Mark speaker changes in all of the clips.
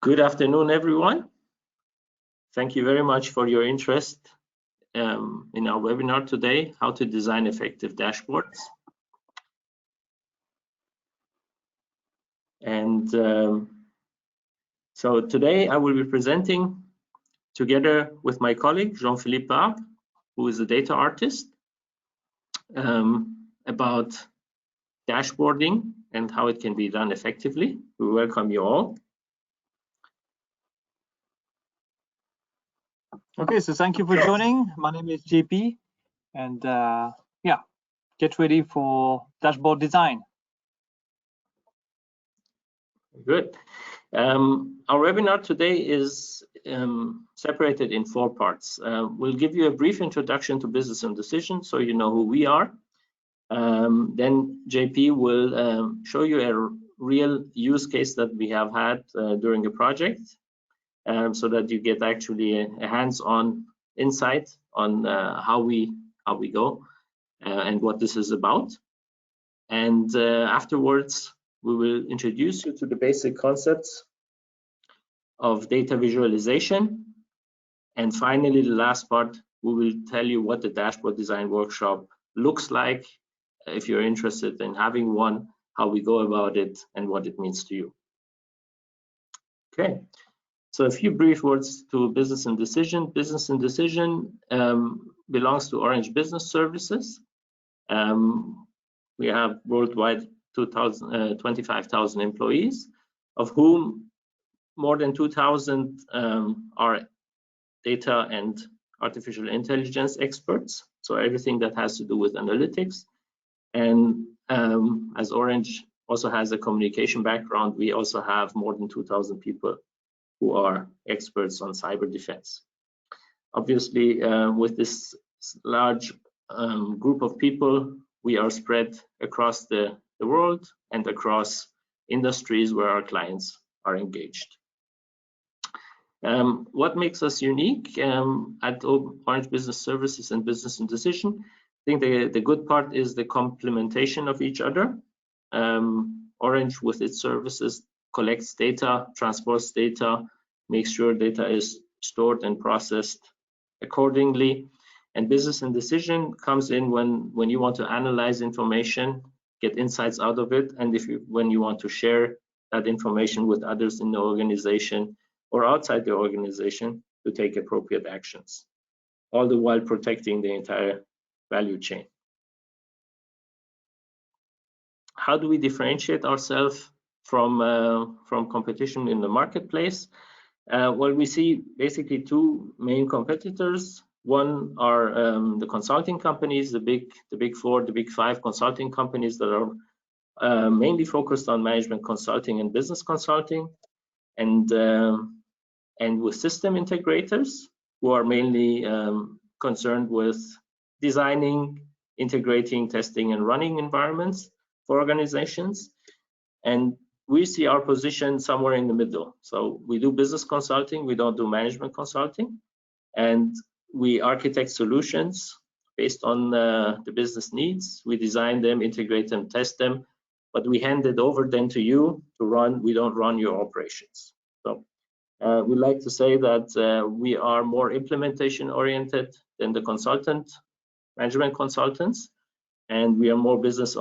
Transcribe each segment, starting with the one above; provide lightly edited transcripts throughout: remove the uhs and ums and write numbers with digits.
Speaker 1: Good afternoon, everyone. Thank you very much for your interest in our webinar today, How to Design Effective Dashboards. And so today I will be presenting together with my colleague, Jean-Philippe Barbe, who is a data artist, about dashboarding and how it can be done effectively. We welcome you all.
Speaker 2: Okay, so thank you for joining. My name is JP, and yeah, get ready for dashboard design.
Speaker 1: Good. Our webinar today is separated in 4 parts. We'll give you a brief introduction to Business and Decision, so you know who we are. Then JP will show you a real use case that we have had during a project, so that you get actually a hands-on insight on how we go and what this is about. And afterwards, we will introduce you to the basic concepts of data visualization. And finally, the last part, we will tell you what the dashboard design workshop looks like, if you're interested in having one, how we go about it, and what it means to you. Okay. So a few brief words to Business and Decision. Business and Decision belongs to Orange Business Services. We have worldwide 25,000 employees, of whom more than 2,000 are data and artificial intelligence experts. So everything that has to do with analytics. And as Orange also has a communication background, we also have more than 2,000 people who are experts on cyber defense. Obviously, with this large group of people, we are spread across the world and across industries where our clients are engaged. What makes us unique at Orange Business Services and Business and Decision? I think the good part is the complementation of each other. Orange, with its services, collects data, transports data, makes sure data is stored and processed accordingly. And Business and Decision comes in when you want to analyze information, get insights out of it, and when you want to share that information with others in the organization or outside the organization to take appropriate actions, all the while protecting the entire value chain. How do we differentiate ourselves from competition in the marketplace? Well, we see basically 2 main competitors. One are the consulting companies, the big 4, the big 5 consulting companies that are mainly focused on management consulting and business consulting, and with system integrators who are mainly concerned with designing, integrating, testing, and running environments for organizations. And we see our position somewhere in the middle. So we do business consulting, we don't do management consulting, and we architect solutions based on the business needs. We design them, integrate them, test them, but we hand it over then to you to run. We don't run your operations. So we like to say that we are more implementation oriented than the management consultants, and we are more business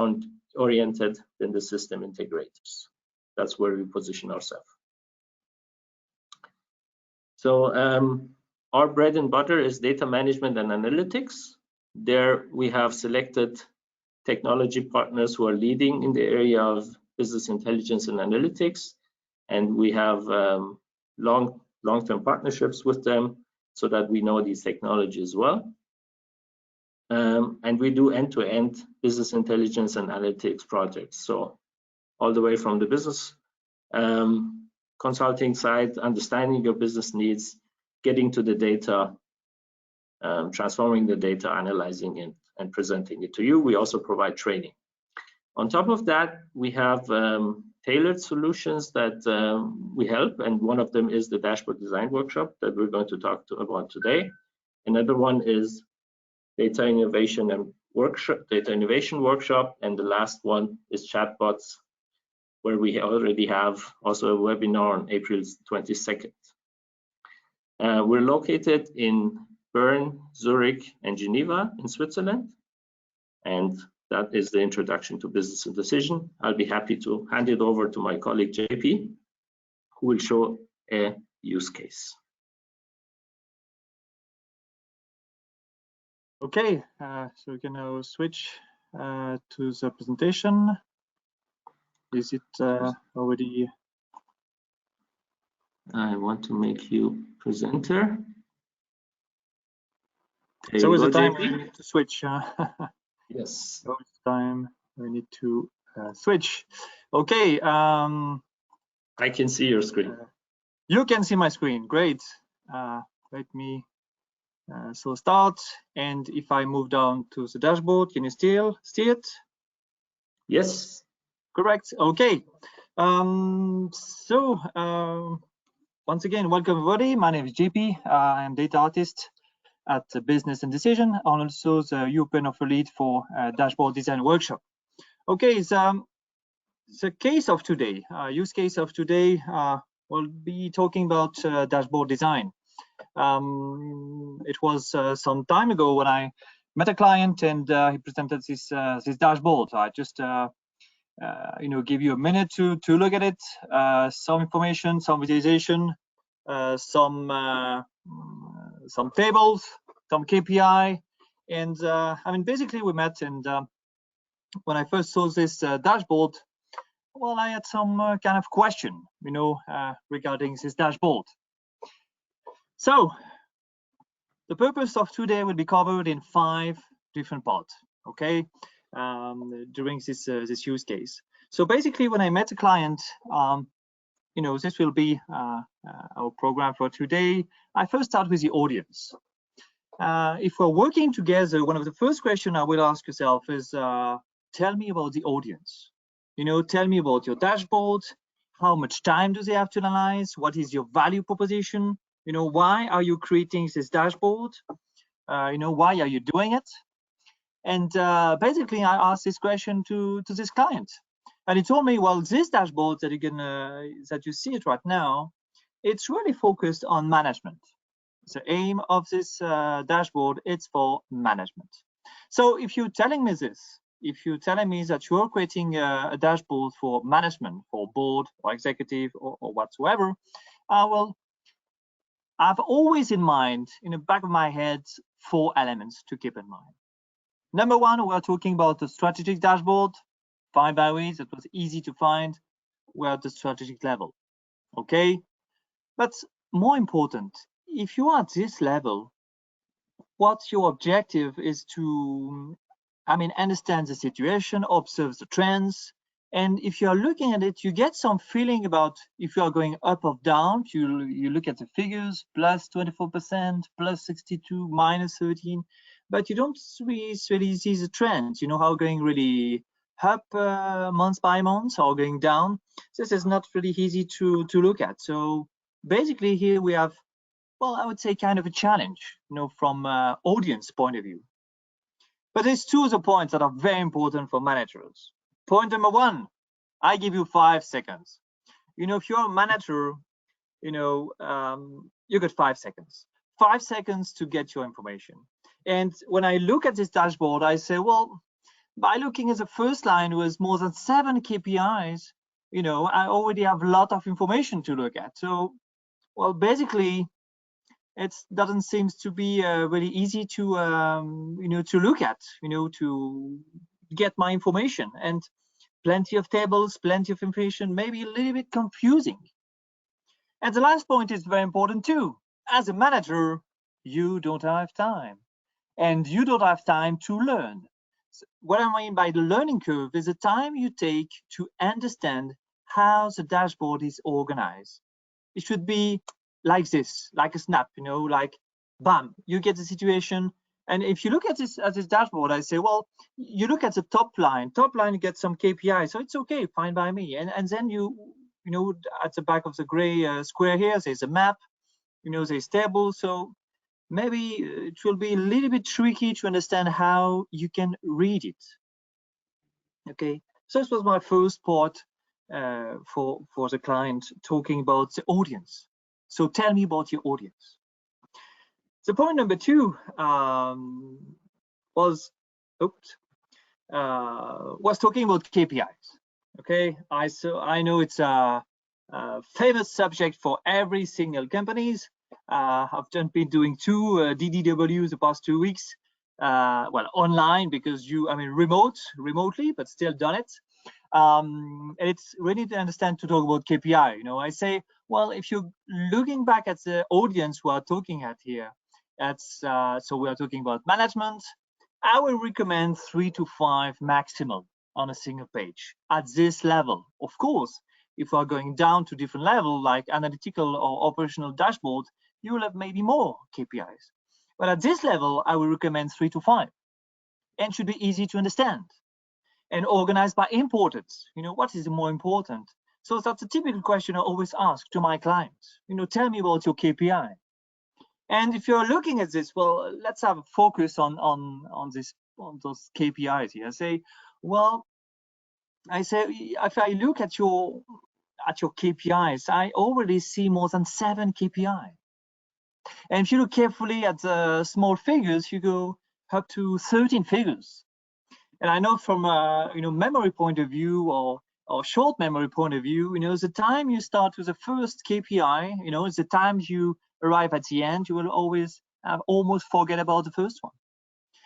Speaker 1: oriented than the system integrators. That's where we position ourselves. So our bread and butter is data management and analytics. There we have selected technology partners who are leading in the area of business intelligence and analytics, and we have long-term partnerships with them so that we know these technologies well. And we do end-to-end business intelligence and analytics projects. So all the way from the business consulting side, understanding your business needs, getting to the data, transforming the data, analyzing it, and presenting it to you. We also provide training. On top of that, we have tailored solutions that we help, and one of them is the dashboard design workshop that we're going to talk about today. Another one is data innovation workshop, and the last one is chatbots where we already have also a webinar on April 22nd. We're located in Bern, Zurich, and Geneva in Switzerland. And that is the introduction to Business and Decision. I'll be happy to hand it over to my colleague JP, who will show a use case.
Speaker 2: Okay, so we can now switch to the presentation. Is it already?
Speaker 1: I want to make you presenter. There
Speaker 2: so
Speaker 1: you
Speaker 2: is
Speaker 1: go,
Speaker 2: the time
Speaker 1: JP.
Speaker 2: we need to switch?
Speaker 1: Yes.
Speaker 2: So it's time we need to switch. Okay.
Speaker 1: I can see your screen.
Speaker 2: You can see my screen. Great. Let me so start. And if I move down to the dashboard, can you still see it?
Speaker 1: Yes.
Speaker 2: Correct. Okay. Once again, welcome everybody. My name is JP. I am data artist at Business and Decision, and also the European offer lead for Dashboard Design Workshop. Okay, so the case of today, use case of today, we'll be talking about dashboard design. It was some time ago when I met a client and he presented this dashboard. I just give you a minute to look at it, some information, some visualization, some tables, some KPI, and I mean basically we met, and when I first saw this dashboard, well, I had some kind of question, regarding this dashboard. So the purpose of today will be covered in 5 different parts, okay, during this use case. So basically, when I met a client, this will be our program for today. I first start with the audience. If we're working together, one of the first questions I will ask yourself is, tell me about the audience. Tell me about your dashboard. How much time do they have to analyze? What is your value proposition? Why are you creating this dashboard? Why are you doing it? And basically, I asked this question to this client, and he told me, well, this dashboard that you see it right now, it's really focused on management. The aim of this dashboard, it's for management. So if you're telling me this, if you're telling me that you're creating a dashboard for management, for board or executive or whatsoever, well, I've always in mind, in the back of my head, 4 elements to keep in mind. Number 1, we're talking about the strategic dashboard. Fine by me, that was easy to find. We're at the strategic level, okay? But more important, if you are at this level, what your objective is to, understand the situation, observe the trends, and if you are looking at it, you get some feeling about if you are going up or down. You look at the figures, plus 24%, plus 62, minus 13, but you don't really see the trends. How going really up month by month or going down. This is not really easy to look at. So basically here we have, well, I would say kind of a challenge, from audience point of view. But there's 2 other points that are very important for managers. Point number 1, I give you 5 seconds. If you're a manager, you get 5 seconds. 5 seconds to get your information. And when I look at this dashboard, I say, well, by looking at the first line with more than 7 KPIs, I already have a lot of information to look at. So, well, basically, it doesn't seem to be really easy to to look at, to get my information, and plenty of tables, plenty of information, maybe a little bit confusing. And the last point is very important too. As a manager, you don't have time, and you don't have time to learn. So what I mean by the learning curve is the time you take to understand how the dashboard is organized. It should be like this, like a snap, like bam, you get the situation. And if you look at this dashboard, I say, well, you look at the top line you get some KPI, so it's okay, fine by me. And then you at the back of the gray square here, there's a map, there's tables. So maybe it will be a little bit tricky to understand how you can read it. Okay, so this was my first part for the client talking about the audience. So tell me about your audience. The point number 2 was talking about KPIs. Okay, I know it's a famous subject for every single companies. I've been doing 2 DDWs the past 2 weeks. Well, online because remotely, but still done it. And it's really to understand to talk about KPI. You know, I say, well, if you're looking back at the audience we are talking at here, that's so we are talking about management. I will recommend 3 to 5 maximum on a single page at this level. Of course, if we are going down to different level like analytical or operational dashboard, you will have maybe more KPIs. But at this level, I will recommend 3 to 5, and should be easy to understand and organized by importance. You know, what is more important? So that's a typical question I always ask to my clients. You know, tell me about your KPI. And if you're looking at this, well, let's have a focus on those KPIs here. I say, if I look at your KPIs, I already see more than 7 KPI. And if you look carefully at the small figures, you go up to 13 figures. And I know from a memory point of view or short memory point of view, the time you start with the first KPI, it's the time you arrive at the end, you will always almost forget about the first one.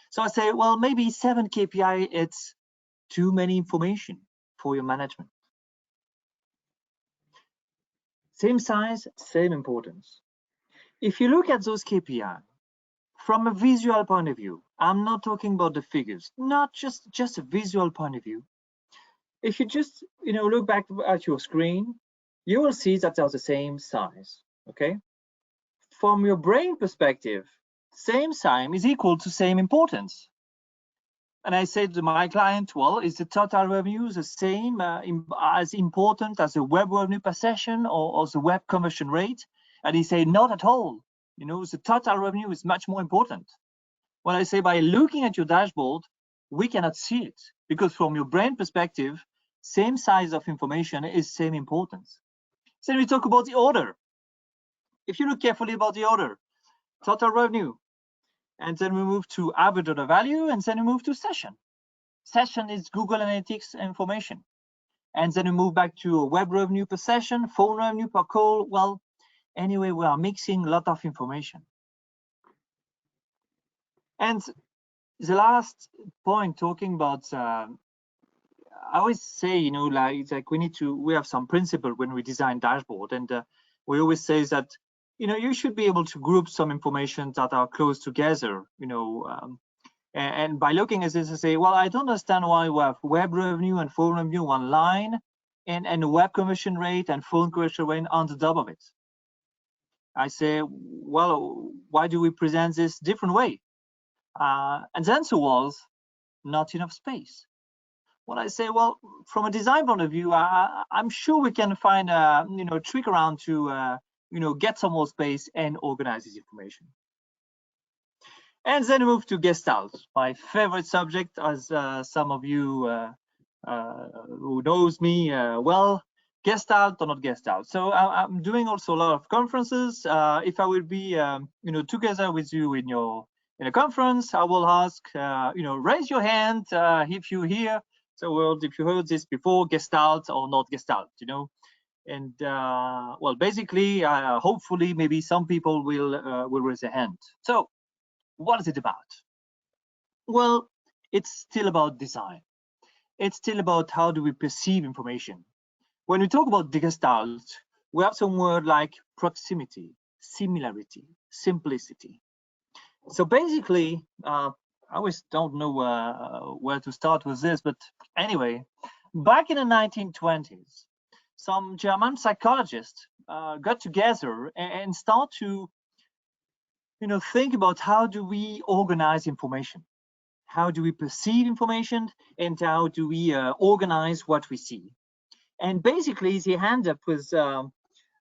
Speaker 2: So I say, well, maybe 7 KPI, it's too many information for your management. Same size, same importance. If you look at those KPI from a visual point of view, I'm not talking about the figures, not just a visual point of view. If you just look back at your screen, you will see that they're the same size. Okay. From your brain perspective, same size is equal to same importance. And I said to my client, well, is the total revenue the same as important as the web revenue per session or the web conversion rate? And he said, not at all. The total revenue is much more important. When I say by looking at your dashboard, we cannot see it because from your brain perspective, same size of information is same importance. So then we talk about the order. If you look carefully about the order, total revenue, and then we move to average order value, and then we move to session. Session is Google Analytics information. And then we move back to web revenue per session, phone revenue per call. Well, anyway, we are mixing a lot of information. And the last point talking about, I always say, like we have some principle when we design dashboard, and we always say that, you should be able to group some information that are close together, and by looking at this, I say, well, I don't understand why we have web revenue and phone revenue one line, and web conversion rate and phone conversion rate on the top of it. I say, well, why do we present this different way? And the answer was not enough space. When I say, well, from a design point of view, I'm sure we can find a trick around to get some more space and organize this information. And then move to Gestalt, my favorite subject, as some of you who knows me well, Gestalt or not Gestalt. So I'm doing also a lot of conferences. If I will be together with you in a conference, I will ask raise your hand if you hear the word, if you heard this before, Gestalt or not Gestalt, and well, basically, hopefully maybe some people will raise their hand. So what is it about? Well, it's still about design. It's still about how do we perceive information. When we talk about Gestalt, we have some word like proximity, similarity, simplicity. So basically, I always don't know where to start with this, but anyway, back in the 1920s, some German psychologists got together and start to think about how do we organize information, how do we perceive information, and how do we organize what we see. And basically, they end up with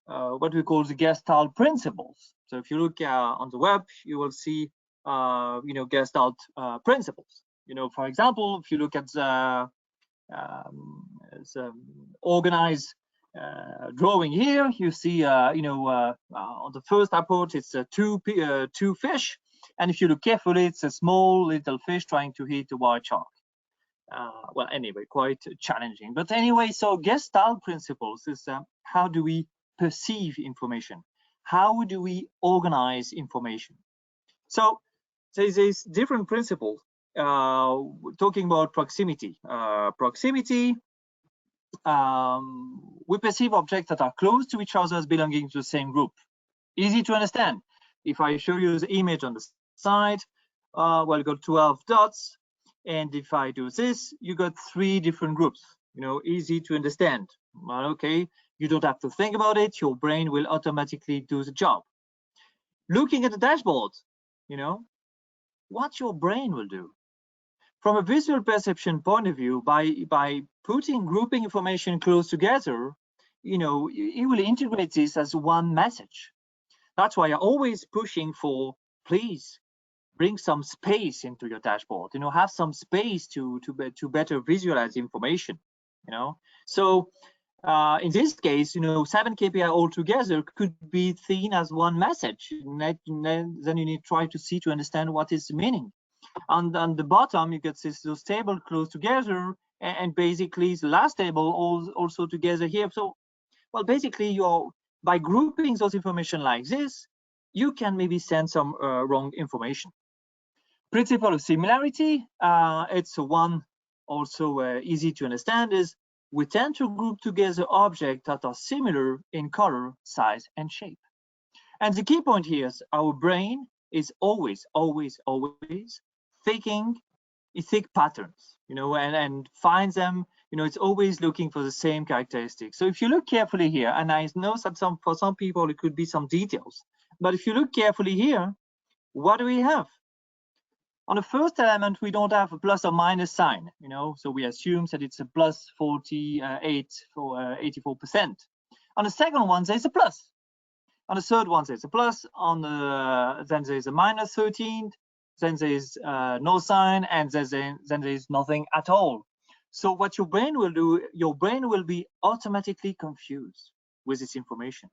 Speaker 2: what we call the Gestalt principles. So if you look on the web, you will see Gestalt principles. For example, if you look at organized drawing here. You see, on the first approach, it's two fish, and if you look carefully, it's a small little fish trying to hit a white shark. Well, anyway, quite challenging. But anyway, so Gestalt principles is how do we perceive information? How do we organize information? So there's different principles talking about proximity. We perceive objects that are close to each other as belonging to the same group. Easy to understand. If I show you the image on the side, well, you got 12 dots. And if I do this, you got 3 different groups, easy to understand. Well, okay, you don't have to think about it. Your brain will automatically do the job. Looking at the dashboard, what your brain will do. From a visual perception point of view, by grouping information close together, it will integrate this as one message. That's why I'm always pushing for, please, bring some space into your dashboard, have some space to better visualize information, So in this case, 7 KPI altogether could be seen as one message. Then you need to try to understand what is the meaning. On the bottom, you get those tables close together, and basically the last table also together here. So, well, basically, by grouping those information like this, you can maybe send some wrong information. Principle of similarity, it's one also easy to understand, is we tend to group together objects that are similar in color, size, and shape. And the key point here is our brain is always thinking patterns, and finds them, it's always looking for the same characteristics. So if you look carefully here, and I know that for some people it could be some details, but if you look carefully here, what do we have? On the first element, we don't have a plus or minus sign, so we assume that it's a plus 48 for 84%. On the second one, there's a plus. On the third one, there's a plus. Then there's a minus 13. Then there's no sign, and then there's nothing at all. So what your brain will do, your brain will be automatically confused with this information.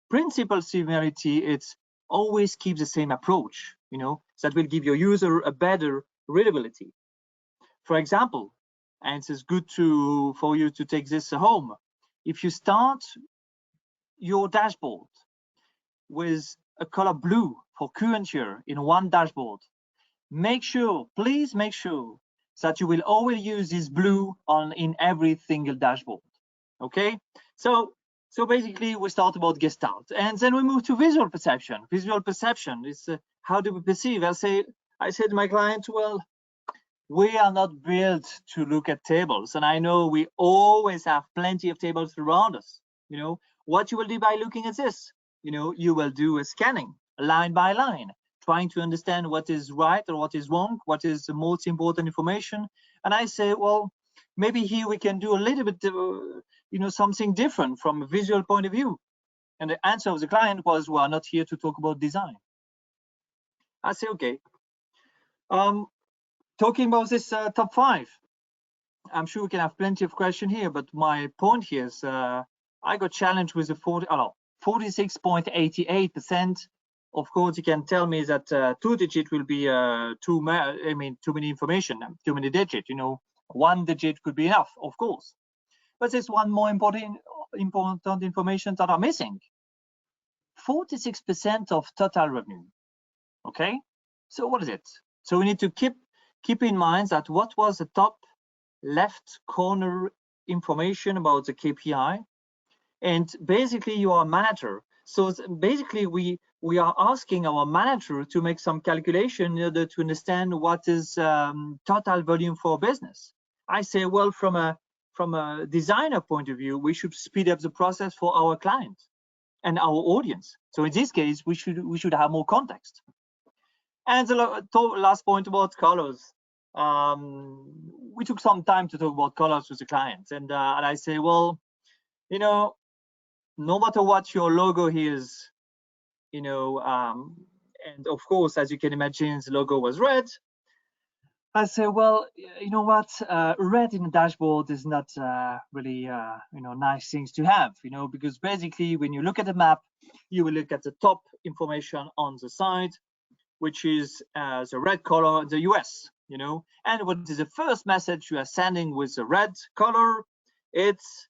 Speaker 2: Principal similarity, it's always keep the same approach, that will give your user a better readability. For example, and it's good for you to take this home. If you start your dashboard with a color blue for current year in one dashboard, please make sure that you will always use this blue in every single dashboard. Okay, so basically we start about Gestalt, and then we move to visual perception. Visual perception is how do we perceive? I said to my client, well, we are not built to look at tables, and I know we always have plenty of tables around us. What you will do by looking at this, you will do a scanning line by line, trying to understand what is right or what is wrong, what is the most important information. And I say, well, maybe here we can do a little bit, something different from a visual point of view. And the answer of the client was, we are not here to talk about design. I say, okay. Talking about this top 5, I'm sure we can have plenty of questions here, but my point here is I got challenged with the 46.88%. Of course, you can tell me that 2-digit will be too many information, too many digits. 1 digit could be enough, of course. But there's one more important information that are missing. 46% of total revenue. Okay, so what is it? So we need to keep in mind that what was the top left corner information about the KPI, and basically you are a manager. So basically we are asking our manager to make some calculation in order to understand what is total volume for business. I say, well, from a designer point of view, we should speed up the process for our clients and our audience. So in this case, we should have more context. And the last point about colors. We took some time to talk about colors with the clients, and I say, well, no matter what your logo is, and of course, as you can imagine, the logo was red. I say, well, you know what? Red in a dashboard is not really, nice things to have, because basically when you look at the map, you will look at the top information on the side, which is the red color, the US, and what is the first message you are sending with the red color? It's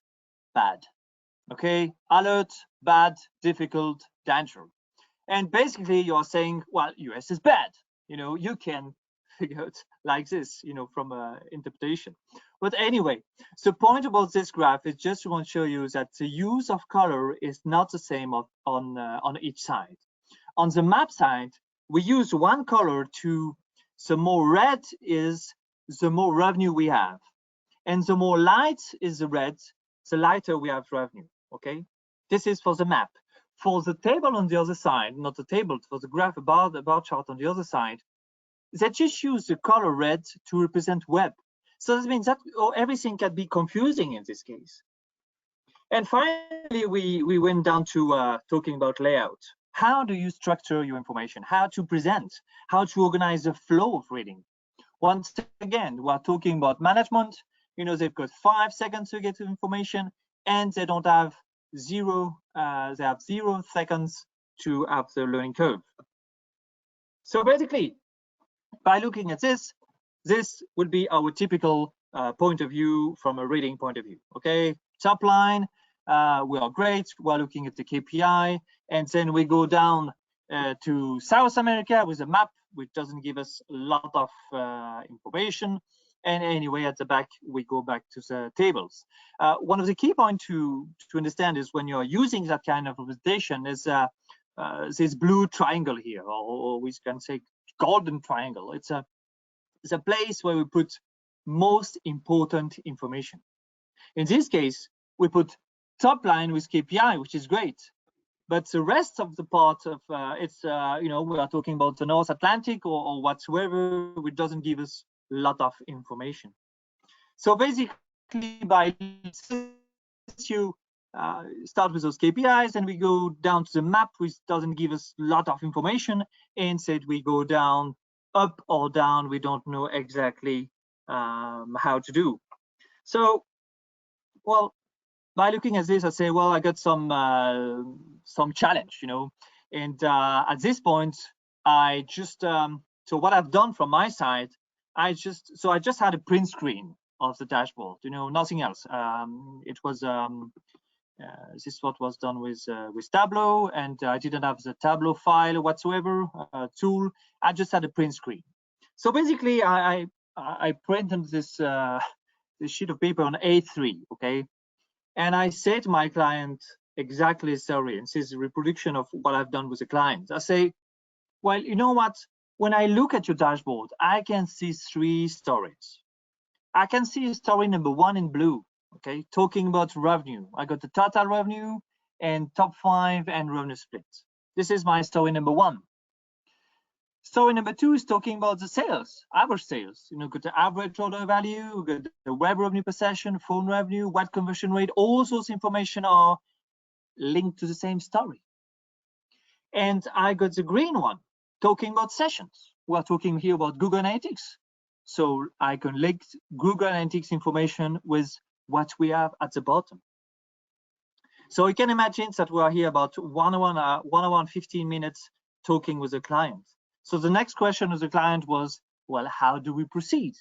Speaker 2: bad. Okay, alert, bad, difficult, danger. And basically you're saying, well, US is bad. You can figure it like this, from interpretation. But anyway, the point about this graph is just to want to show you that the use of color is not the same on each side. On the map side, we use one color the more red is, the more revenue we have. And the more light is the red, the lighter we have revenue, okay? This is for the map. For the table on the other side, not the table, for the graph bar chart on the other side, they just use the color red to represent web. So that means that everything can be confusing in this case. And finally, we went down to talking about layout. How do you structure your information? How to present? How to organize the flow of reading? Once again, we're talking about management. They've got 5 seconds to get information, and they don't have they have 0 seconds to have the learning curve. So basically, by looking at this would be our typical point of view from a reading point of view. Okay, top line, we are great. We're looking at the KPI, and then we go down to South America with a map, which doesn't give us a lot of information. And anyway, at the back, we go back to the tables. One of the key points to understand is when you're using that kind of representation is this blue triangle here, or we can say golden triangle. It's a place where we put most important information. In this case, we put top line with KPI, which is great. But the rest of the part of we are talking about the North Atlantic or whatsoever, which doesn't give us a lot of information. So basically, by you start with those KPIs, and we go down to the map, which doesn't give us a lot of information. Instead, we go down, up or down. We don't know exactly how to do. So, well, by looking at this, I say, well, I got some challenge, and at this point, I just so what I've done from my side, I just had a print screen of the dashboard, nothing else. It was this is what was done with Tableau, and I didn't have the Tableau file whatsoever tool. I just had a print screen. So basically, I printed this this sheet of paper on A3, okay. And I say to my client exactly the story, and this is a reproduction of what I've done with the client. I say, well, you know what? When I look at your dashboard, I can see 3 stories. I can see story number 1 in blue, okay, talking about revenue. I got the total revenue and top 5 and revenue split. This is my story number 1. Story number 2 is talking about the sales, average sales. Got the average order value, got the web revenue per session, phone revenue, what conversion rate. All those information are linked to the same story. And I got the green one, talking about sessions. We're talking here about Google Analytics. So I can link Google Analytics information with what we have at the bottom. So you can imagine that we are here about 1 hour 15 minutes talking with the client. So the next question of the client was, well, how do we proceed?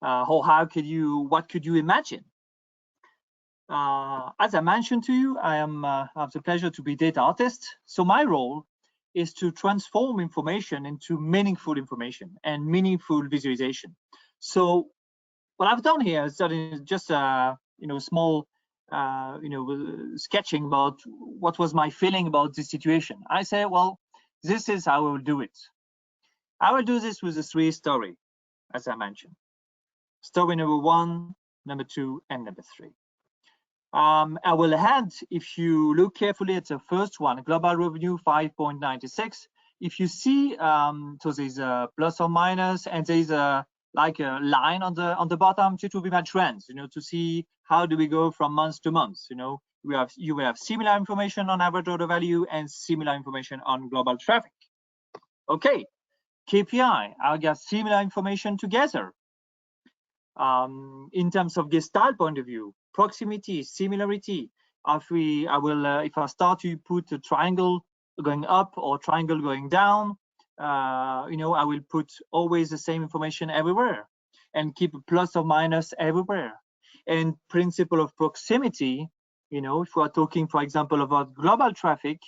Speaker 2: Or what could you imagine? As I mentioned to you, I have the pleasure to be data artist. So my role is to transform information into meaningful information and meaningful visualization. So what I've done here is just small sketching about what was my feeling about this situation. I say, well, this is how I will do it. I will do this with the 3 stories, as I mentioned. Story number 1, number 2, and number 3. I will add, if you look carefully at the first one, global revenue 5.96. If you see, so there's a plus or minus, and there's a line on the bottom. It will be my trends, to see how do we go from month to month. You will have similar information on average order value and similar information on global traffic. Okay, KPI, I get similar information together. In terms of gestalt point of view, proximity, similarity. If I start to put a triangle going up or triangle going down, I will put always the same information everywhere and keep a plus or minus everywhere. And principle of proximity, if we are talking, for example, about global traffic,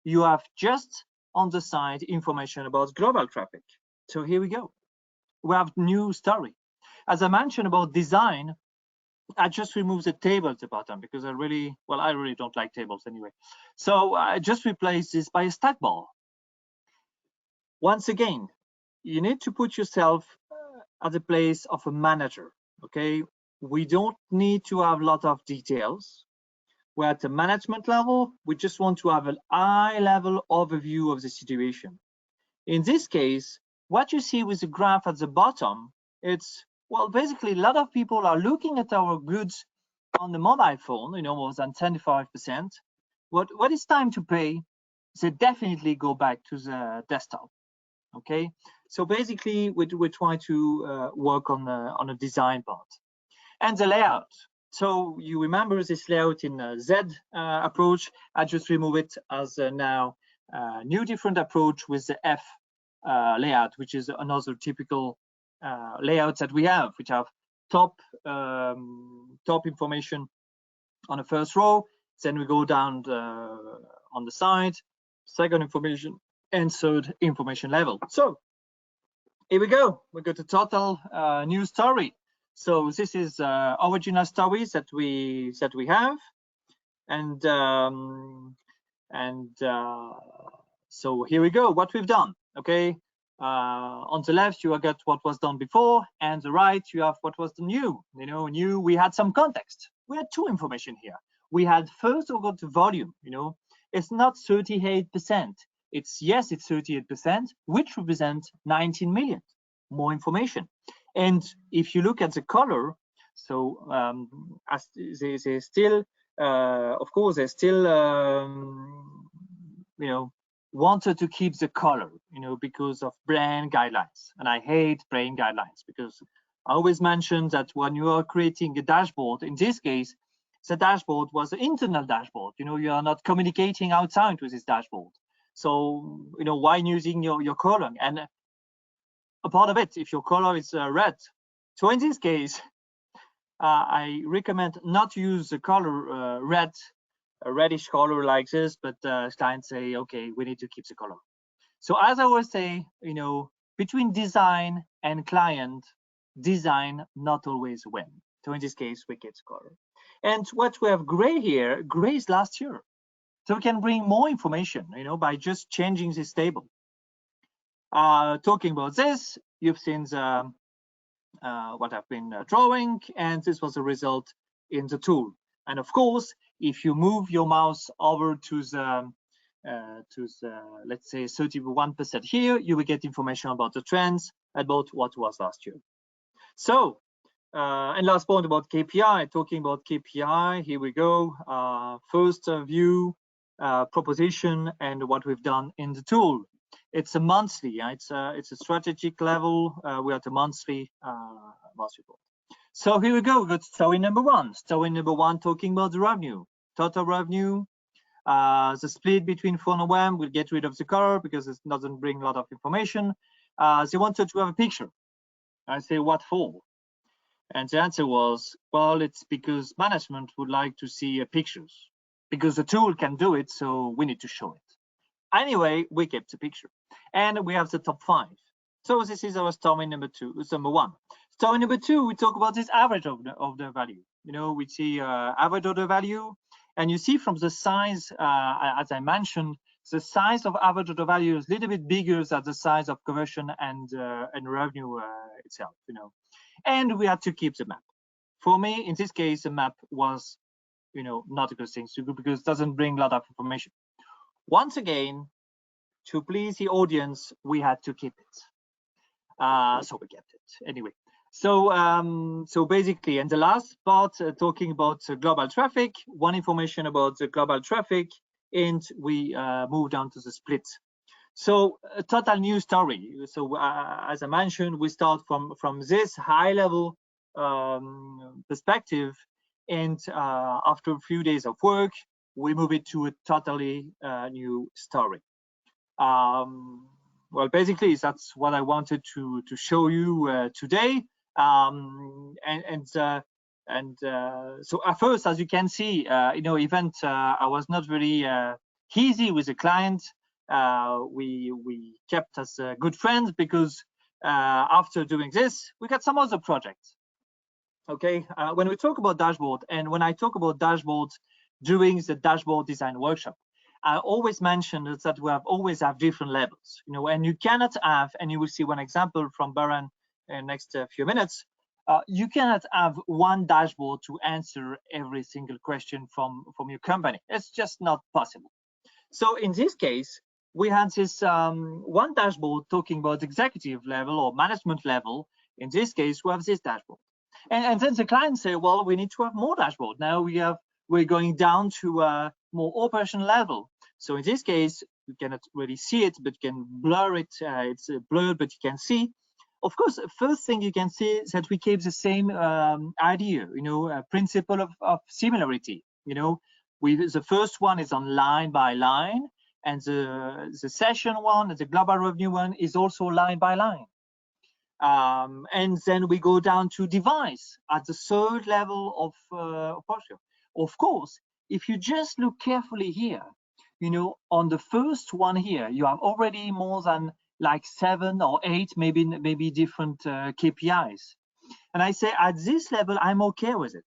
Speaker 2: you have just on the side information about global traffic. So here we go. We have new story. As I mentioned about design, I just removed the table at the bottom because I really don't like tables anyway. So I just replaced this by a stack bar. Once again, you need to put yourself at the place of a manager, okay? We don't need to have a lot of details. We're at the management level. We just want to have an high-level overview of the situation. In this case, what you see with the graph at the bottom, it's, basically a lot of people are looking at our goods on the mobile phone, more than 75%. What is time to pay? They definitely go back to the desktop. Okay, so basically we try to work on a design part and the layout. So you remember this layout in Z approach. I just remove it as now new different approach with the F layout, which is another typical layout that we have, which have top information on the first row. Then we go down on the side, second information, and third information level. So here we go. We got a total new story. So this is original stories that we have, and so here we go. What we've done. Okay. On the left you got what was done before, and the right you have what was the new. New. We had some context. We had two information here. We had first we got the volume. It's not 38%. It's 38%, which represents 19 million. More information. And if you look at the color, so as they still, of course, they still, wanted to keep the color, because of brand guidelines. And I hate brand guidelines because I always mention that when you are creating a dashboard, in this case, the dashboard was an internal dashboard. You are not communicating outside with this dashboard. So, why using your color? And a part of it, if your color is red. So in this case, I recommend not to use the color red, a reddish color like this, but clients say, okay, we need to keep the color. So as I always say, between design and client, design not always win. So in this case, we keep the color. And what we have gray here, gray is last year. So we can bring more information, by just changing this table. Talking about this, you've seen what I've been drawing, and this was the result in the tool. And of course, if you move your mouse over to the let's say 31% here, you will get information about the trends, about what was last year. So, and last point about KPI, talking about KPI, here we go. First view, proposition, and what we've done in the tool. It's a monthly, it's a strategic level. We're at a monthly report. So here we go. We got story number one. Story number one, talking about the revenue, total revenue, the split between phone and web. We'll get rid of the color because it doesn't bring a lot of information. They wanted to have a picture. I say, what for? And the answer was, well, it's because management would like to see pictures, because the tool can do it, so we need to show it. Anyway, we kept the picture, and we have the top 5. So this is our story number one. Story number 2, we talk about this average of the value. We see average order value, and you see from the size, as I mentioned, the size of average order value is a little bit bigger than the size of conversion and revenue itself. And we had to keep the map. For me, in this case, the map was, not a good thing to do because it doesn't bring a lot of information. Once again, to please the audience, we had to keep it. So we kept it anyway. So basically, and the last part, talking about global traffic, one information about the global traffic, and we move down to the split. So a total new story. So as I mentioned, we start from this high level perspective, and after a few days of work, we move it to a totally new story. Well, basically, that's what I wanted to show you today. So at first, as you can see, even I was not very easy with the client. We kept as good friends because after doing this, we got some other projects. Okay, when we talk about dashboard, and when I talk about dashboards during the dashboard design workshop, I always mention that we always have different levels, and you cannot have, and you will see one example from Baran in the next few minutes, you cannot have one dashboard to answer every single question from your company. It's just not possible. So in this case, we had this one dashboard talking about executive level or management level. In this case, we have this dashboard. And then the client say, well, we need to have more dashboard. Now we're going down to a more operational level. So in this case, you cannot really see it, but you can blur it. It's blurred, but you can see. Of course, first thing you can see is that we keep the same idea, principle of similarity. The first one is on line by line, and the session one, the global revenue one, is also line by line. And then we go down to device at the third level of posture. Of course, if you just look carefully here, on the first one here, you have already more than like 7 or 8, maybe different KPIs. And I say at this level, I'm okay with it,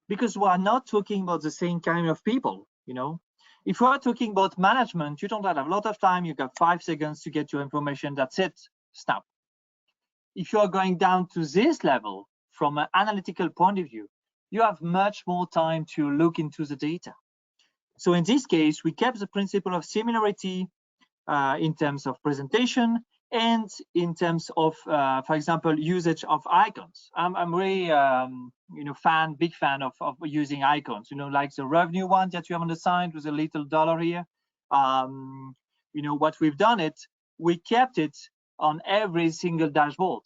Speaker 2: because we are not talking about the same kind of people. If we are talking about management, you don't have a lot of time. You got 5 seconds to get your information. That's it. Snap. If you are going down to this level from an analytical point of view, you have much more time to look into the data. So in this case, we kept the principle of similarity in terms of presentation and in terms of, for example, usage of icons. I'm really, big fan of using icons. Like the revenue one that you have on the side with a little dollar here. What we've done we kept it on every single dashboard.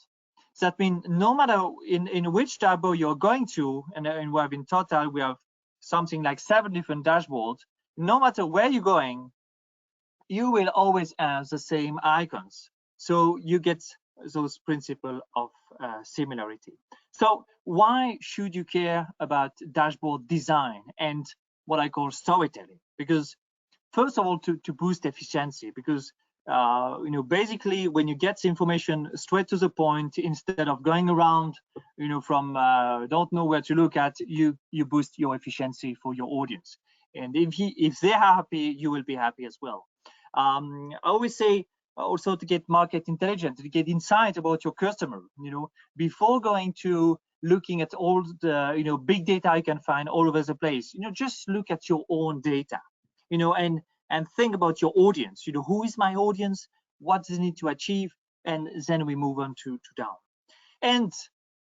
Speaker 2: So that means no matter in which dashboard you're going to, and we have in total, we have something like 7 different dashboards. No matter where you're going, you will always have the same icons. So you get those principles of similarity. So why should you care about dashboard design and what I call storytelling? Because first of all, to boost efficiency, because basically when you get the information straight to the point instead of going around, from don't know where to look at, you boost your efficiency for your audience. And if they're happy, you will be happy as well. I always say also to get market intelligence, to get insight about your customer, before going to looking at all the big data I can find all over the place. Just look at your own data, and think about your audience. Who is my audience? What does it need to achieve? And then we move on to down. And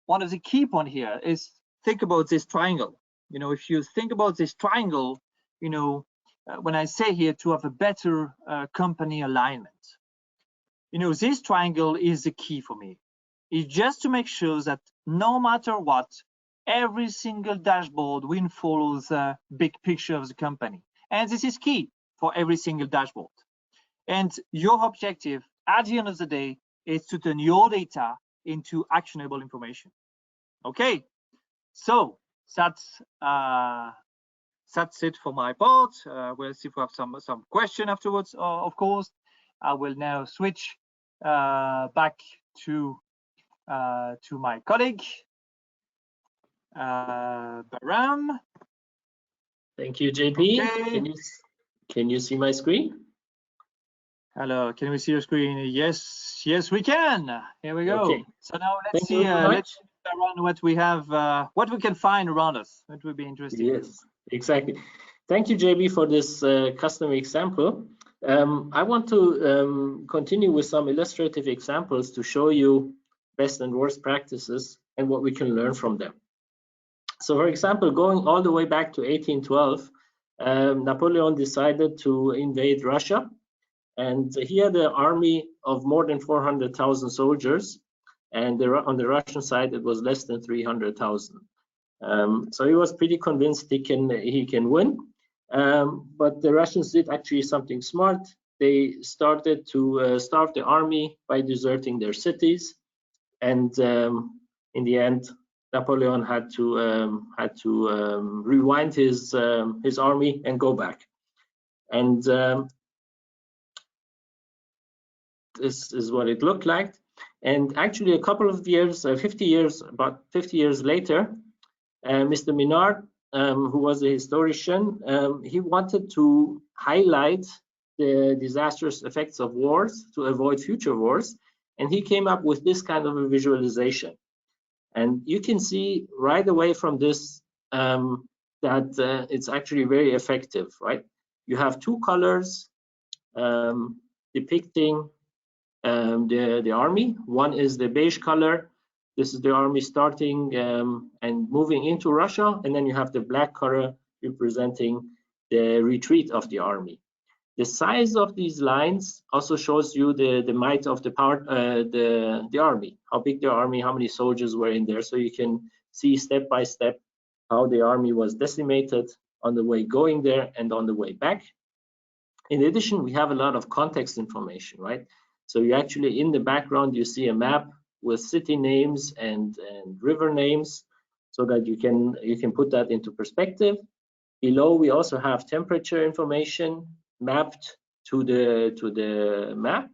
Speaker 2: one of the key point here is think about this triangle. If you think about this triangle, when I say here to have a better company alignment, this triangle is the key for me. It's just to make sure that no matter what, every single dashboard will follow the big picture of the company. And this is key for every single dashboard. And your objective at the end of the day is to turn your data into actionable information. Okay, so that's it for my part. We'll see if we have some question afterwards. Of course, I will now switch back to my colleague, Baram.
Speaker 1: Thank you, JP.
Speaker 2: Okay.
Speaker 1: Can you see my screen?
Speaker 2: Hello, can we see your screen? Yes, we can. Here we go.
Speaker 1: Okay.
Speaker 2: So now let's see around what we have, what we can find around us. That would be interesting.
Speaker 1: Yes, exactly. Thank you, JB, for this custom example. I want to continue with some illustrative examples to show you best and worst practices and what we can learn from them. So, for example, going all the way back to 1812, Napoleon decided to invade Russia, And he had an army of more than 400,000 soldiers, and on the Russian side it was less than 300,000. So he was pretty convinced he can win. But the Russians did actually something smart. They started to starve the army by deserting their cities, and in the end, Napoleon had to rewind his army and go back. And this is what it looked like. And actually, a couple of years, about 50 years later, Mr. Minard, who was a historian, he wanted to highlight the disastrous effects of wars to avoid future wars, and he came up with this kind of a visualization. And you can see right away from this that it's actually very effective, right? You have two colors depicting the army. One is the beige color. This is the army starting and moving into Russia, and then you have the black color representing the retreat of the army. The size of these lines also shows you the might of the army, how big the army, how many soldiers were in there, so you can see step by step how the army was decimated on the way going there and on the way back. In addition, we have a lot of context information, right? So you actually, in the background, you see a map with city names and river names, so that you can put that into perspective. Below, we also have temperature information mapped to the map,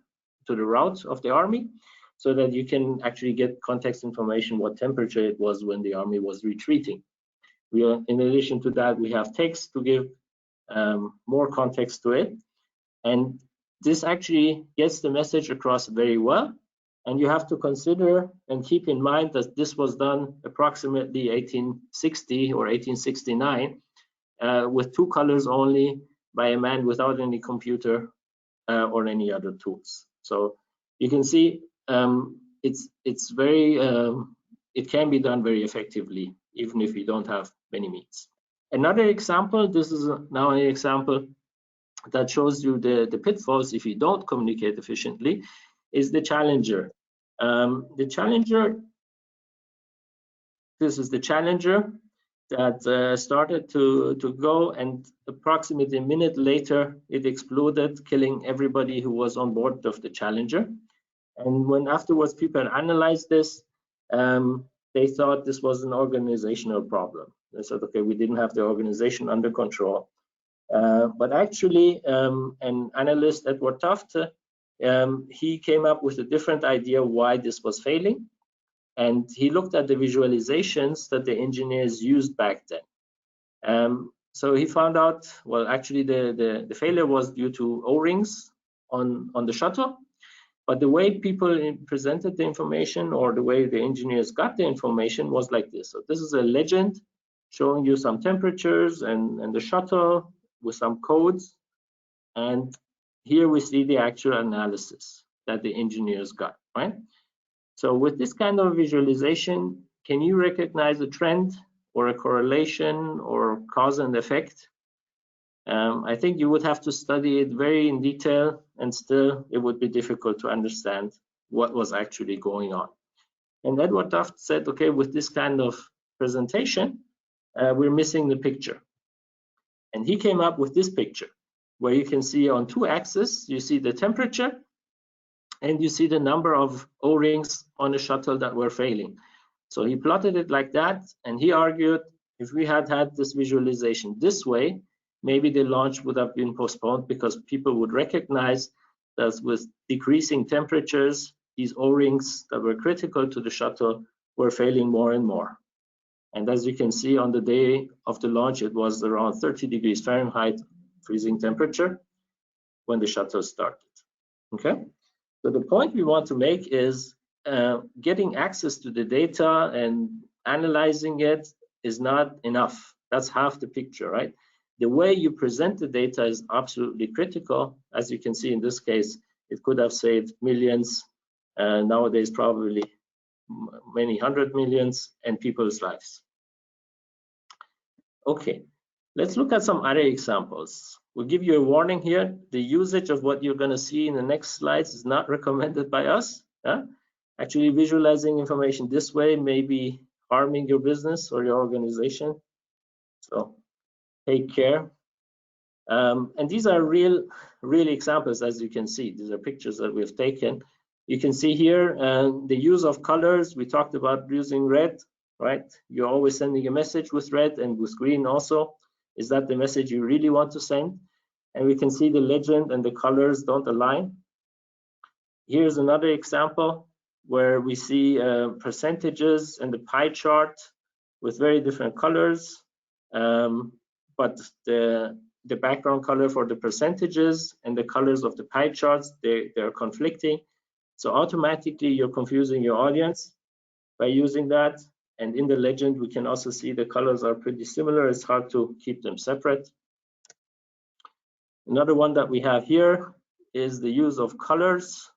Speaker 1: to the route of the army, so that you can actually get context information what temperature it was when the army was retreating. In addition to that, we have text to give more context to it, and this actually gets the message across very well. And you have to consider and keep in mind that this was done approximately 1860 or 1869 with two colors only by a man without any computer or any other tools. So you can see it's very it can be done very effectively even if you don't have many means. Another example, this is now an example that shows you the pitfalls if you don't communicate efficiently, is the challenger. The challenger, this is the challenger that started to go, and approximately a minute later it exploded, killing everybody who was on board of the challenger. And when afterwards people analyzed this, they thought this was an organizational problem. They said, okay, we didn't have the organization under control. But actually, an analyst, Edward Tufte, he came up with a different idea why this was failing. And he looked at the visualizations that the engineers used back then. So he found out, well, actually the failure was due to O-rings on the shuttle. But the way people presented the information, or the way the engineers got the information, was like this. So this is a legend showing you some temperatures and the shuttle with some codes. And here we see the actual analysis that the engineers got, right? So with this kind of visualization, can you recognize a trend or a correlation or cause and effect? I think you would have to study it very in detail, and still it would be difficult to understand what was actually going on. And Edward Tufte said, okay, with this kind of presentation, we're missing the picture. And he came up with this picture, where you can see on two axes, you see the temperature, and you see the number of O-rings on a shuttle that were failing. So he plotted it like that, and he argued if we had had this visualization this way, maybe the launch would have been postponed, because people would recognize that with decreasing temperatures, these O-rings that were critical to the shuttle were failing more and more. And as you can see, on the day of the launch, it was around 30 degrees Fahrenheit freezing temperature when the shuttle started. Okay, so the point we want to make is getting access to the data and analyzing it is not enough. That's half the picture, right? The way you present the data is absolutely critical. As you can see in this case, it could have saved millions, nowadays probably many hundred millions, and people's lives. Okay, let's look at some other examples. we'll give you a warning here. The usage of what you're going to see in the next slides is not recommended by us. Actually, visualizing information this way may be harming your business or your organization. So take care. And these are real examples, as you can see. These are pictures that we've taken. You can see here the use of colors. We talked about using red, right? You're always sending a message with red and with green also. Is that the message you really want to send? And we can see the legend and the colors don't align. Here's another example where we see percentages and the pie chart with very different colors, but the background color for the percentages and the colors of the pie charts, they're conflicting. So automatically you're confusing your audience by using that. And in the legend, we can also see the colors are pretty similar. It's hard to keep them separate. Another one that we have here is the use of colors.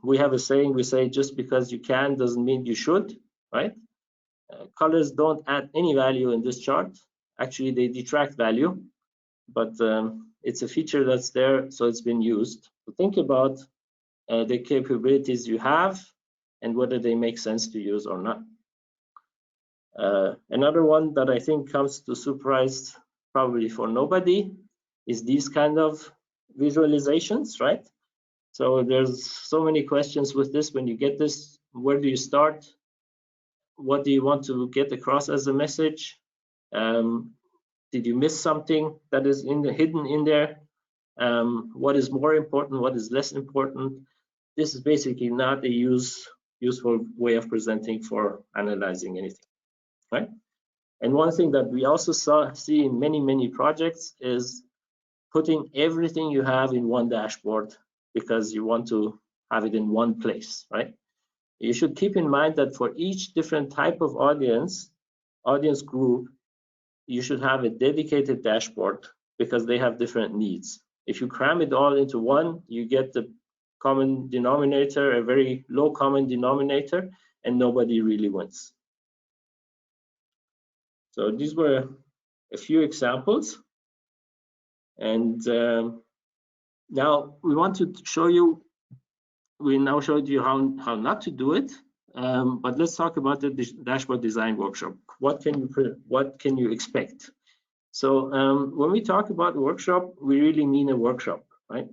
Speaker 1: We have a saying, we say just because you can doesn't mean you should, right? Colors don't add any value in this chart. Actually, they detract value, but it's a feature that's there, so it's been used. So think about the capabilities you have and whether they make sense to use or not. Another one that I think comes to surprise probably for nobody is these kind of visualizations, right? So there's so many questions with this. When you get this, where do you start? What do you want to get across as a message? Did you miss something that is hidden in there? What is more important? What is less important? This is basically not a useful way of presenting for analyzing anything, right? And one thing that we also see in many projects is putting everything you have in one dashboard because you want to have it in one place, right? You should keep in mind that for each different type of audience group, you should have a dedicated dashboard because they have different needs. If you cram it all into one, you get the common denominator, a very low common denominator, and nobody really wins. So these were a few examples. And now we want to show you, we now showed you how not to do it, but let's talk about the dashboard design workshop. What can you expect? So when we talk about workshop, we really mean a workshop, right?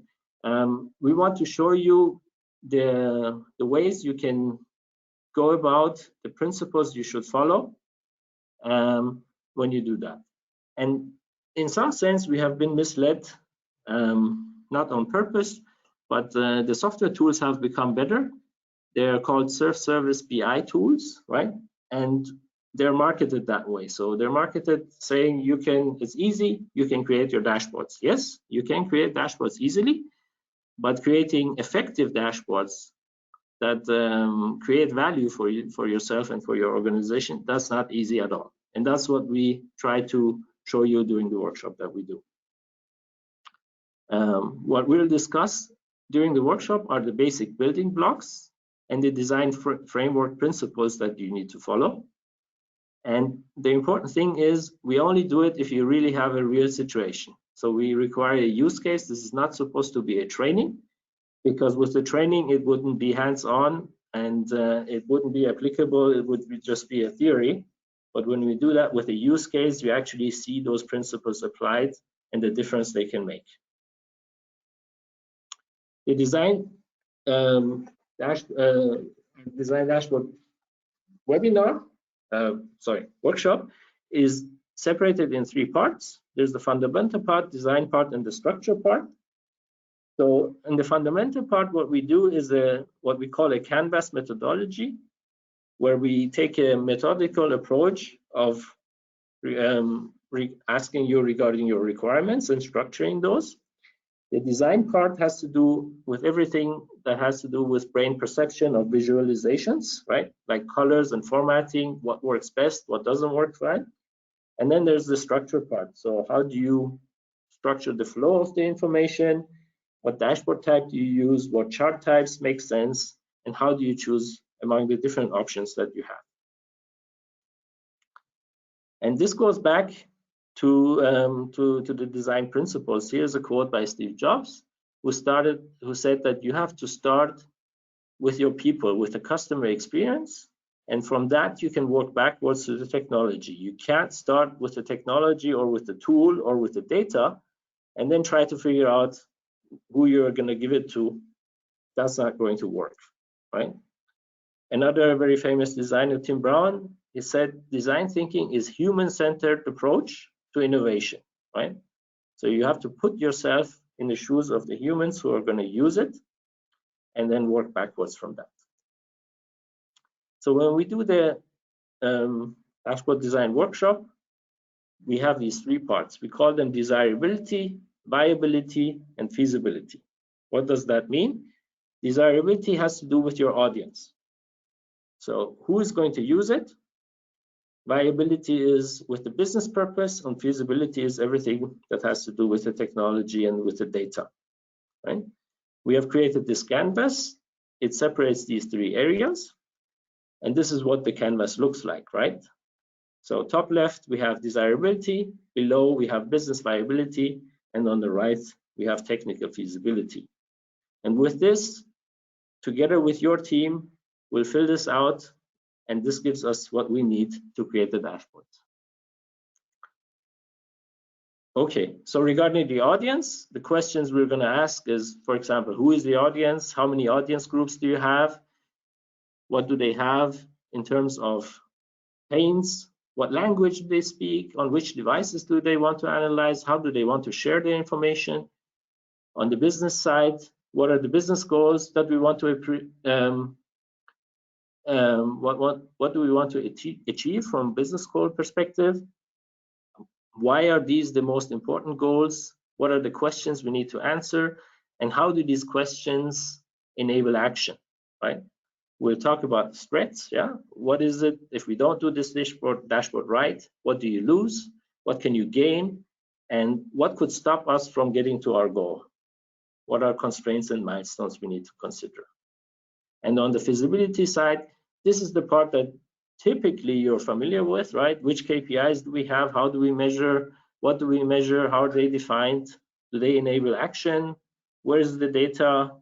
Speaker 1: We want to show you the ways you can go about, the principles you should follow when you do that. And in some sense, we have been misled, not on purpose, but the software tools have become better. They're called self-service BI tools, right? And they're marketed that way. So they're marketed saying it's easy, you can create your dashboards. Yes, you can create dashboards easily, but creating effective dashboards that create value for yourself and for your organization, that's not easy at all. And that's what we try to show you during the workshop that we do. What we'll discuss during the workshop are the basic building blocks and the design framework principles that you need to follow. And the important thing is we only do it if you really have a real situation. So we require a use case. This is not supposed to be a training, because with the training, it wouldn't be hands-on and it wouldn't be applicable. It would just be a theory. But when we do that with a use case, you actually see those principles applied and the difference they can make. The design dashboard webinar, workshop is separated in 3 parts. There's the fundamental part, design part, and the structure part. So in the fundamental part, what we do is what we call a canvas methodology, where we take a methodical approach of asking you regarding your requirements and structuring those. The design part has to do with everything that has to do with brain perception or visualizations, right? Like colors and formatting, what works best, what doesn't work fine. And then there's the structure part. So how do you structure the flow of the information? What dashboard type do you use? What chart types make sense? And how do you choose among the different options that you have? And this goes back to the design principles. Here's a quote by Steve Jobs, who said that you have to start with your people, with the customer experience, and from that you can work backwards to the technology. You can't start with the technology or with the tool or with the data and then try to figure out who you're going to give it to. That's not going to work, right? Another very famous designer, Tim Brown, he said design thinking is human-centered approach to innovation, right? So you have to put yourself in the shoes of the humans who are going to use it and then work backwards from that. So when we do the dashboard design workshop, we have these three parts. We call them desirability, viability, and feasibility. What does that mean? Desirability has to do with your audience. So who is going to use it? Viability is with the business purpose, and feasibility is everything that has to do with the technology and with the data, right? We have created this canvas. It separates these three areas, and this is what the canvas looks like, right? So top left, we have desirability, below we have business viability, and on the right, we have technical feasibility. And with this, together with your team, we'll fill this out, and this gives us what we need to create the dashboard. Okay, so regarding the audience, the questions we're going to ask is, for example, who is the audience? How many audience groups do you have? What do they have in terms of pains? What language do they speak? On which devices do they want to analyze? How do they want to share the information? On the business side, what are the business goals that we want to what do we want to achieve from business goal perspective? Why are these the most important goals? What are the questions we need to answer? And how do these questions enable action, right? We'll talk about threats, yeah? What is it if we don't do this dashboard right? What do you lose? What can you gain? And what could stop us from getting to our goal? What are constraints and milestones we need to consider? And on the feasibility side, this is the part that typically you're familiar with, right? Which KPIs do we have? How do we measure? What do we measure? How are they defined? Do they enable action? Where is the data?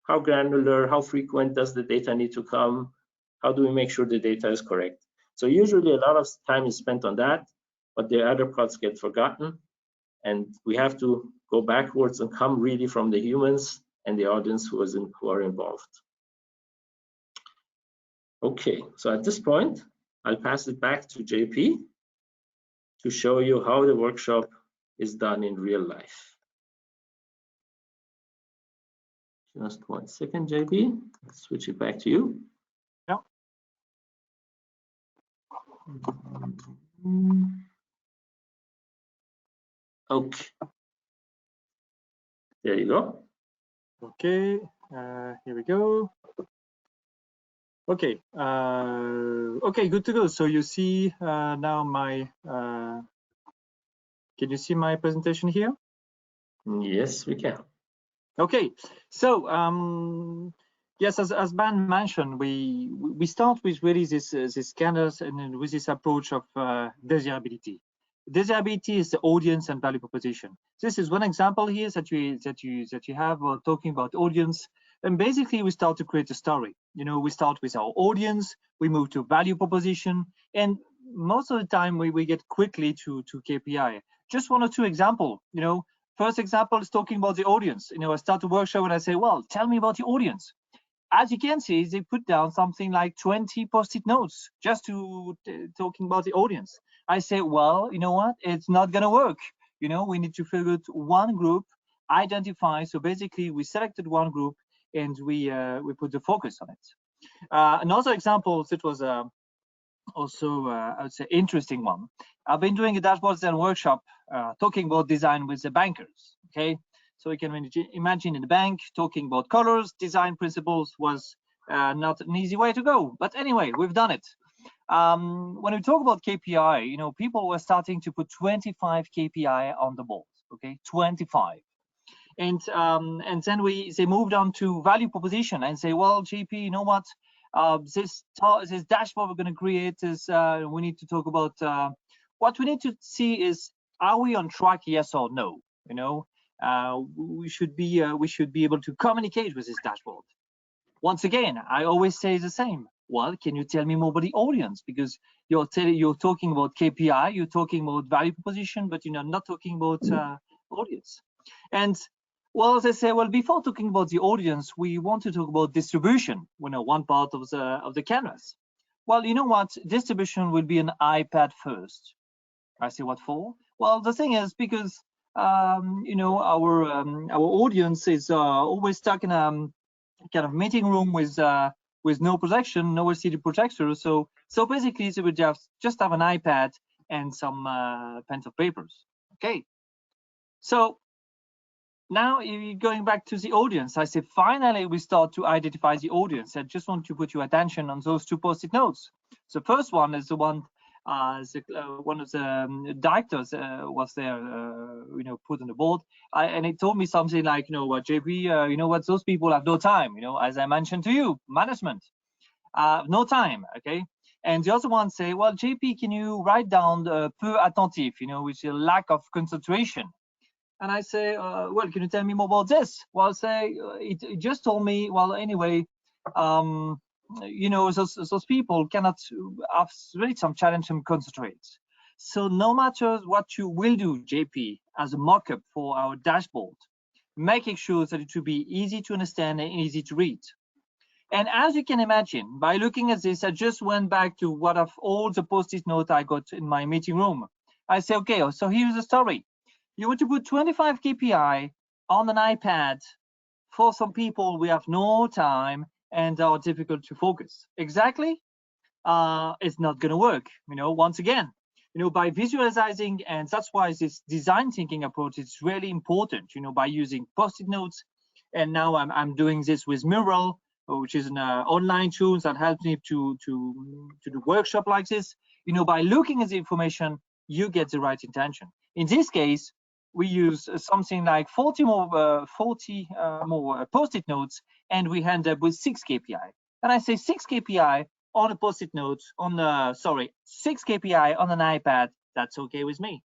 Speaker 1: How granular, how frequent does the data need to come? How do we make sure the data is correct? So usually a lot of time is spent on that, but the other parts get forgotten. And we have to go backwards and come really from the humans and the audience who are involved. Okay, so at this point, I'll pass it back to JP to show you how the workshop is done in real life. Just 1 second, JP. Let's switch it back to you.
Speaker 2: Yeah.
Speaker 1: Okay. There you go.
Speaker 2: Okay, here we go. Okay, okay, good to go. So you see now my, can you see my presentation here?
Speaker 1: Yes, we can.
Speaker 2: Okay, so yes, as Ben mentioned, we start with really this scanners and with this approach of desirability. Desirability is the audience and value proposition. This is one example here that you have talking about audience. And basically, we start to create a story. You know, we start with our audience, we move to value proposition, and most of the time we get quickly to KPI. Just one or two examples. You know, first example is talking about the audience. You know, I start a workshop and I say, well, tell me about the audience. As you can see, they put down something like 20 post-it notes just to talking about the audience. I say, well, you know what? It's not going to work. You know, we need to figure out one group, identify. So basically, we selected one group and we put the focus on it. Another example that was also, I would say, interesting one. I've been doing a dashboards and workshop talking about design with the bankers. Okay, so you can imagine in the bank talking about colors, design principles was not an easy way to go. But anyway, we've done it. When we talk about KPI, you know, people were starting to put 25 KPI on the board. Okay, 25. And then they moved on to value proposition and say, well, JP, you know what? This dashboard we're going to create is we need to talk about what we need to see is are we on track, yes or no? You know, we should be able to communicate with this dashboard. Once again, I always say the same. Well, can you tell me more about the audience? Because you're talking about KPI, you're talking about value proposition, but you're not talking about audience. And well, as I say, well, before talking about the audience, we want to talk about distribution. One part of the canvas. Well, you know what? Distribution will be an iPad first. I say, what for? Well, the thing is, because our audience is always stuck in a kind of meeting room with no projection, no LCD projector. So basically, they would just have an iPad and some pens of papers. Okay. So now going back to the audience, I say finally we start to identify the audience. I just want to put your attention on those two post-it notes. The first one is the one one of the directors was there, put on the board, and he told me something like, what, JP, those people have no time, as I mentioned to you, management, no time, okay? And the other one say, well, JP, can you write down peu attentif, which is a lack of concentration? And I say, well, can you tell me more about this? Well, say, it just told me, well, anyway, those people cannot have really some challenge to concentrate. So no matter what you will do, JP, as a mock-up for our dashboard, making sure that it will be easy to understand and easy to read. And as you can imagine, by looking at this, I just went back to what of all the post-it notes I got in my meeting room. I say, okay, so here's the story. You want to put 25 KPI on an iPad. For some people, we have no time and are difficult to focus. Exactly, it's not going to work. Once again, by visualizing, and that's why this design thinking approach is really important. By using post-it notes, and now I'm doing this with Mural, which is an online tool that helps me to do workshop like this. By looking at the information, you get the right intention. In this case, we use something like 40 more post-it notes, and we end up with 6 KPI. And I say 6 KPI on a post-it note, 6 KPI on an iPad. That's okay with me.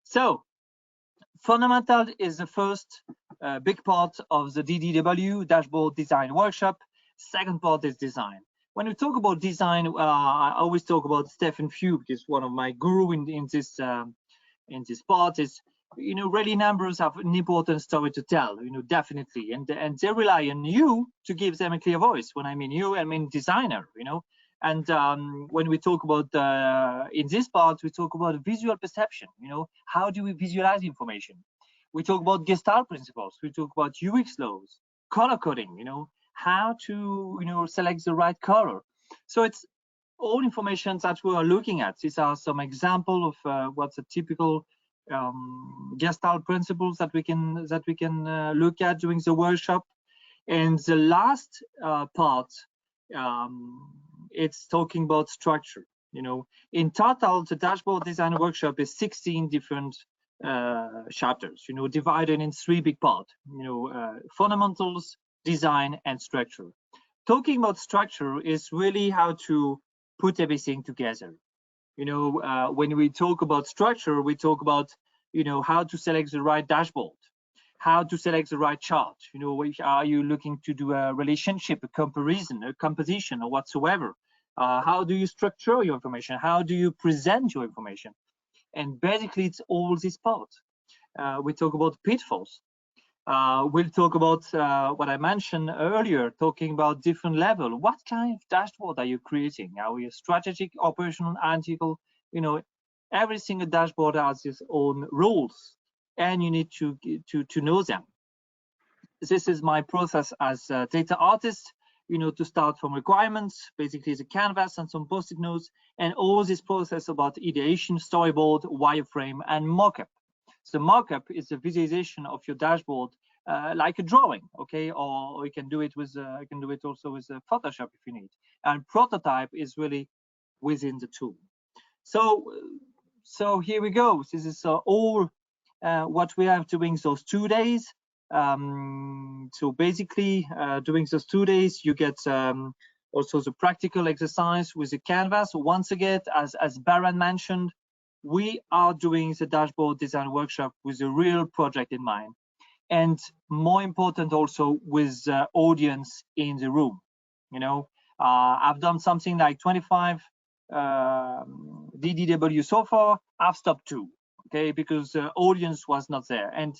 Speaker 2: So fundamental is the first big part of the DDW dashboard design workshop. Second part is design. When we talk about design, I always talk about Stephen Few, because one of my guru in this part is, really numbers have an important story to tell, definitely, and they rely on you to give them a clear voice. When I mean you, I mean designer, and when we talk about in this part, we talk about visual perception. How do we visualize information? We talk about Gestalt principles. We talk about UX laws, color coding. How to select the right color. So it's all information that we are looking at. These are some examples of what's a typical Gestalt principles that we can look at during the workshop. And the last part, it's talking about structure. In total, the dashboard design workshop is 16 different chapters. Divided in 3 big parts. Fundamentals, design, and structure. Talking about structure is really how to put everything together. When we talk about structure, we talk about, how to select the right dashboard, how to select the right chart. Are you looking to do a relationship, a comparison, a composition, or whatsoever? How do you structure your information? How do you present your information? And basically, it's all this part. We talk about pitfalls. We'll talk about what I mentioned earlier, talking about different level. What kind of dashboard are you creating? Are we a strategic, operational, analytical? Every single dashboard has its own rules, and you need to know them. This is my process as a data artist. To start from requirements, basically the canvas and some post-it notes, and all this process about ideation, storyboard, wireframe, and mockup. So mockup is the visualization of your dashboard, like a drawing, okay? Or you can do it with, you can do it also with Photoshop if you need. And prototype is really within the tool. So here we go. This is all what we have during those 2 days. So basically, during those 2 days, you get also the practical exercise with the canvas. Once again, as Baran mentioned, we are doing the dashboard design workshop with a real project in mind, and more important also with the audience in the room. I've done something like 25 DDW so far. I've stopped 2, okay, because the audience was not there. And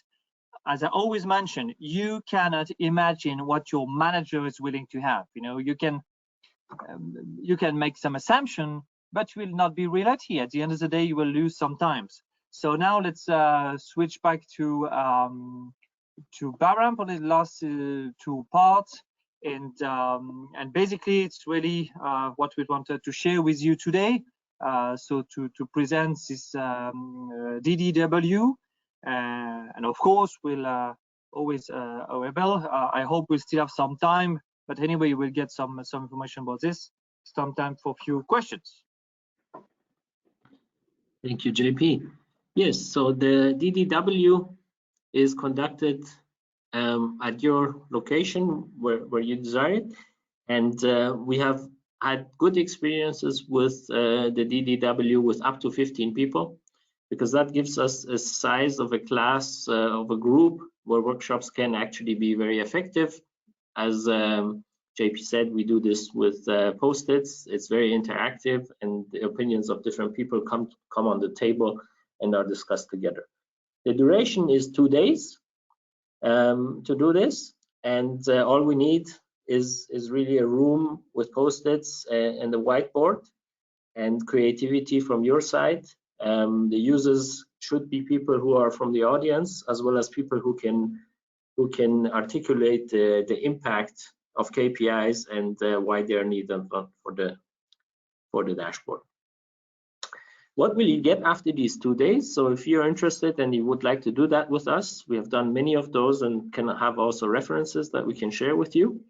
Speaker 2: as I always mention, you cannot imagine what your manager is willing to have. You can make some assumption, but will not be reality. At the end of the day, you will lose sometimes. So now let's switch back to Baram for the last 2 parts, and basically it's really what we wanted to share with you today. So to present this DDW, and of course we'll always available. I hope we'll still have some time, but anyway we'll get some information about this. Some time for a few questions.
Speaker 1: Thank you, JP. Yes, so the DDW is conducted at your location where you desire it, and we have had good experiences with the DDW with up to 15 people, because that gives us a size of a class of a group where workshops can actually be very effective. As JP said, we do this with post-its. It's very interactive, and the opinions of different people come on the table and are discussed together. The duration is 2 days to do this, and all we need is really a room with post-its and a whiteboard and creativity from your side. The users should be people who are from the audience, as well as people who can articulate the impact of KPIs and why they are needed for the dashboard. What will you get after these 2 days? So if you're interested and you would like to do that with us, we have done many of those and can have also references that we can share with you.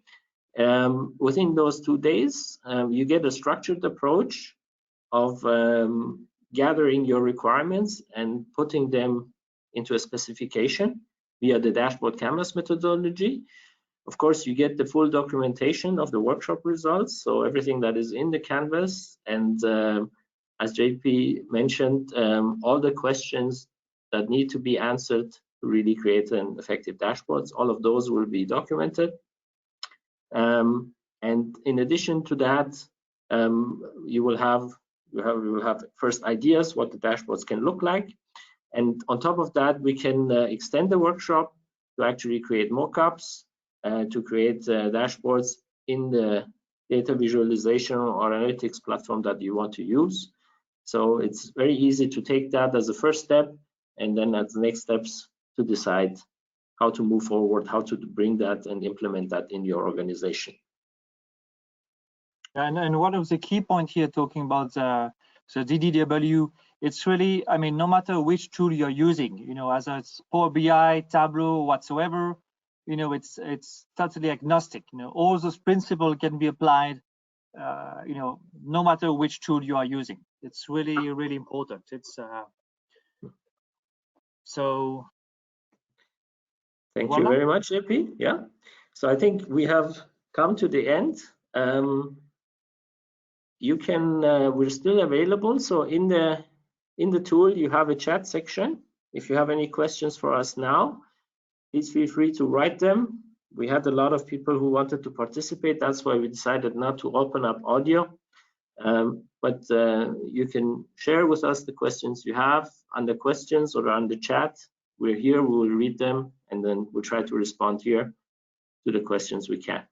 Speaker 1: Within those 2 days, you get a structured approach of gathering your requirements and putting them into a specification via the dashboard canvas methodology. Of course, you get the full documentation of the workshop results, so everything that is in the canvas, and as JP mentioned, all the questions that need to be answered to really create an effective dashboards, all of those will be documented. And in addition to that, you will have first ideas what the dashboards can look like, and on top of that, we can extend the workshop to actually create mockups, to create dashboards in the data visualization or analytics platform that you want to use. So it's very easy to take that as a first step, and then as the next steps to decide how to move forward, how to bring that and implement that in your organization.
Speaker 2: And one of the key points here talking about the DDW, it's really, I mean, no matter which tool you're using, as it's Power BI, Tableau, whatsoever, it's totally agnostic. All those principles can be applied, no matter which tool you are using. It's really, really important. It's so.
Speaker 1: Thank you very much, JP. Yeah. So I think we have come to the end. You can, we're still available. So in the tool, you have a chat section. If you have any questions for us now, please feel free to write them. We had a lot of people who wanted to participate. That's why we decided not to open up audio. But you can share with us the questions you have on the questions or on the chat. We're here, we will read them, and then we'll try to respond here to the questions we can.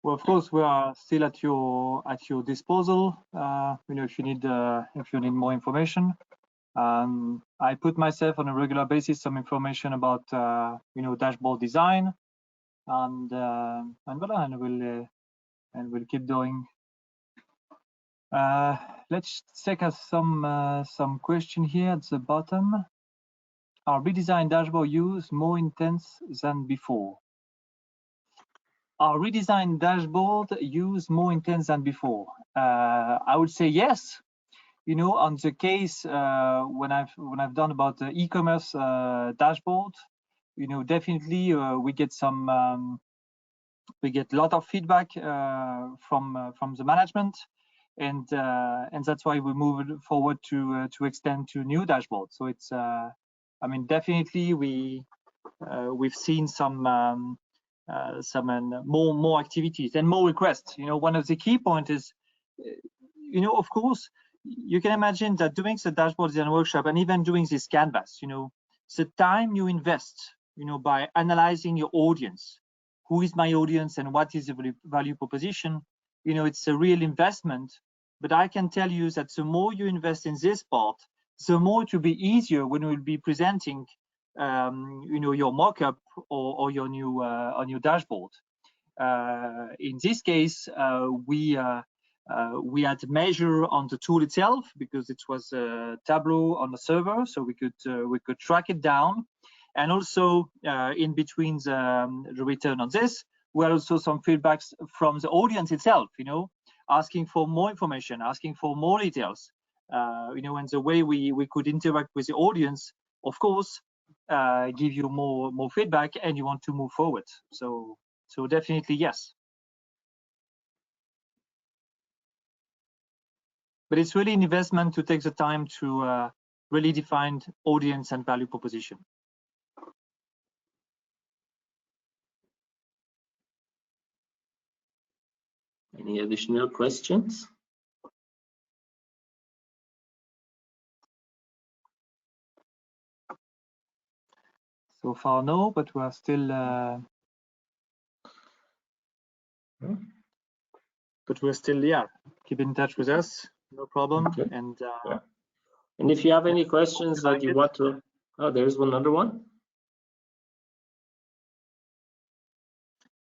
Speaker 2: Well, of course, we are still at your disposal. If you need more information. I put myself on a regular basis some information about dashboard design, and we'll keep doing. Let's take us some question here at the bottom. Are redesigned dashboard use more intense than before? Are redesigned dashboard use more intense than before? I would say yes. On the case when I've done about the e-commerce dashboard, definitely we get some we get a lot of feedback from the management, and that's why we move forward to extend to new dashboards. So it's I mean, definitely we've seen some more activities and more requests. You know, one of the key points is, you know, of course, you can imagine that doing the dashboards and workshop, and even doing this canvas, you know, the time you invest, you know, by analyzing your audience, who is my audience and what is the value proposition, you know, it's a real investment. But I can tell you that the more you invest in this part, the more it will be easier when we'll be presenting, you know, your mock-up or your new dashboard. In this case, we had to measure on the tool itself, because it was a Tableau on the server, so we could track it down. And also in between the return on this, we had also some feedbacks from the audience itself, you know, asking for more information, asking for more details, you know, and the way we could interact with the audience, of course, give you more feedback, and you want to move forward. So definitely yes. But it's really an investment to take the time to really define audience and value proposition.
Speaker 1: Any additional questions?
Speaker 2: So far, no, but we are still. But we're still, yeah, keep in touch with us, no problem.
Speaker 1: Okay.
Speaker 2: And
Speaker 1: yeah. And if you have any questions that you want to, oh, there's another one.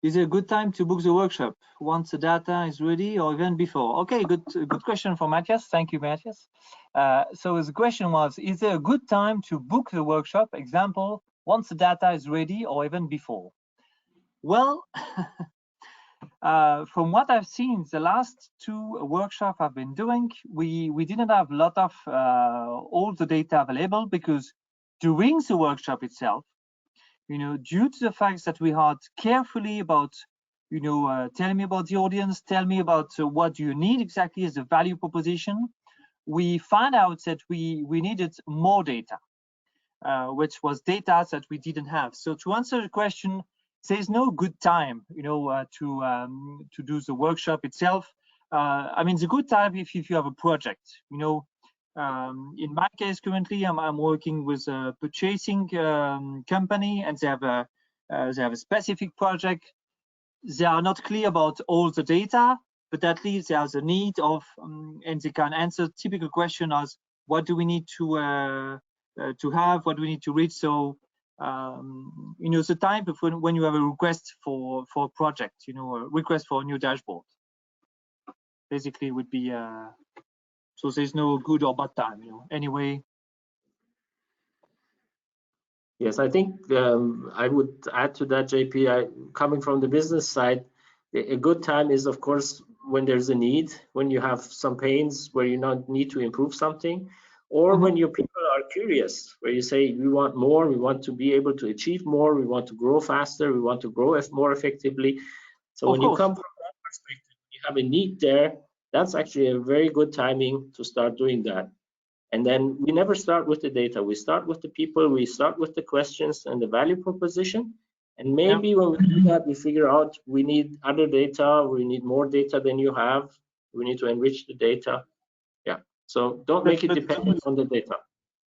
Speaker 2: Is it a good time to book the workshop once the data is ready, or even before? Okay, good question from Matthias. Thank you, Matthias. So the question was, is there a good time to book the workshop? Example, once the data is ready, or even before? Well, from what I've seen, the last two workshops I've been doing, we didn't have a lot of all the data available, because during the workshop itself, you know, due to the fact that we had carefully about, you know, tell me about the audience, tell me about what do you need exactly as a value proposition, we found out that we needed more data, which was data that we didn't have. So to answer the question, there's no good time, you know, to do the workshop itself. I mean, the good time if you have a project, you know. In my case, currently, I'm working with a purchasing company, and they have a specific project. They are not clear about all the data, but at least they have the need of, and they can answer typical question as, what do we need to have, what do we need to reach? So, you know, the time when you have a request for a project, you know, a request for a new dashboard, basically would be. So there's no good or bad time, you know. Anyway.
Speaker 1: Yes, I think I would add to that, JP. Coming from the business side, a good time is, of course, when there's a need, when you have some pains, where you not need to improve something, or when your people are curious, where you say, we want more, we want to be able to achieve more, we want to grow faster, we want to grow more effectively. So when you come from that perspective, you have a need there, that's actually a very good timing to start doing that. And then we never start with the data. We start with the people, we start with the questions and the value proposition. And maybe when we do that, we figure out we need other data, we need more data than you have, we need to enrich the data. Yeah, so don't make it dependent on the data.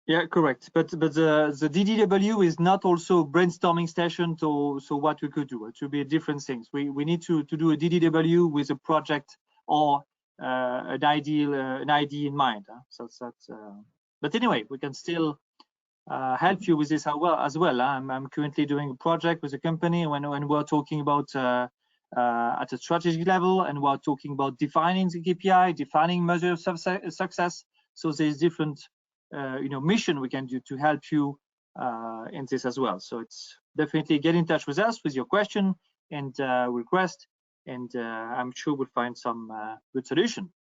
Speaker 2: Yeah, correct. But the DDW is not also brainstorming session so what we could do. It should be different things. We need to do a DDW with a project or an idea in mind. So that's. But anyway, we can still help you with this as well. I'm currently doing a project with a company when we're talking about at a strategic level, and we're talking about defining the KPI, defining measures of success. So there's different you know, mission we can do to help you in this as well. So it's definitely get in touch with us with your question and request, and I'm sure we'll find some good solution.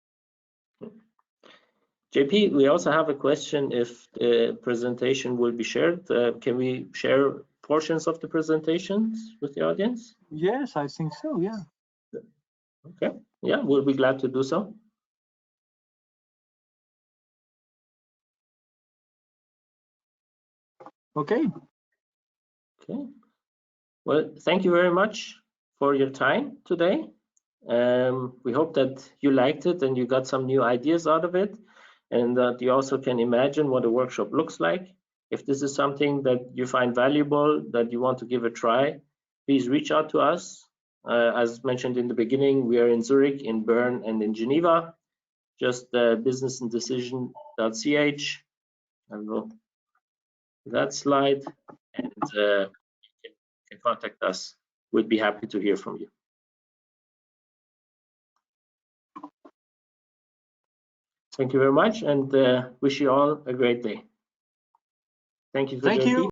Speaker 1: JP, we also have a question if the presentation will be shared. Can we share portions of the presentations with the audience?
Speaker 2: Yes, I think so, yeah.
Speaker 1: Okay, yeah, we'll be glad to do so.
Speaker 2: Okay.
Speaker 1: Okay. Well, thank you very much for your time today. We hope that you liked it and you got some new ideas out of it, and that you also can imagine what a workshop looks like. If this is something that you find valuable, that you want to give a try, please reach out to us. As mentioned in the beginning, we are in Zurich, in Bern, and in Geneva. Just businessandecision.ch. I'll go to that slide, and you can contact us. We'd be happy to hear from you. Thank you very much, and wish you all a great day. Thank you.
Speaker 2: Thank you.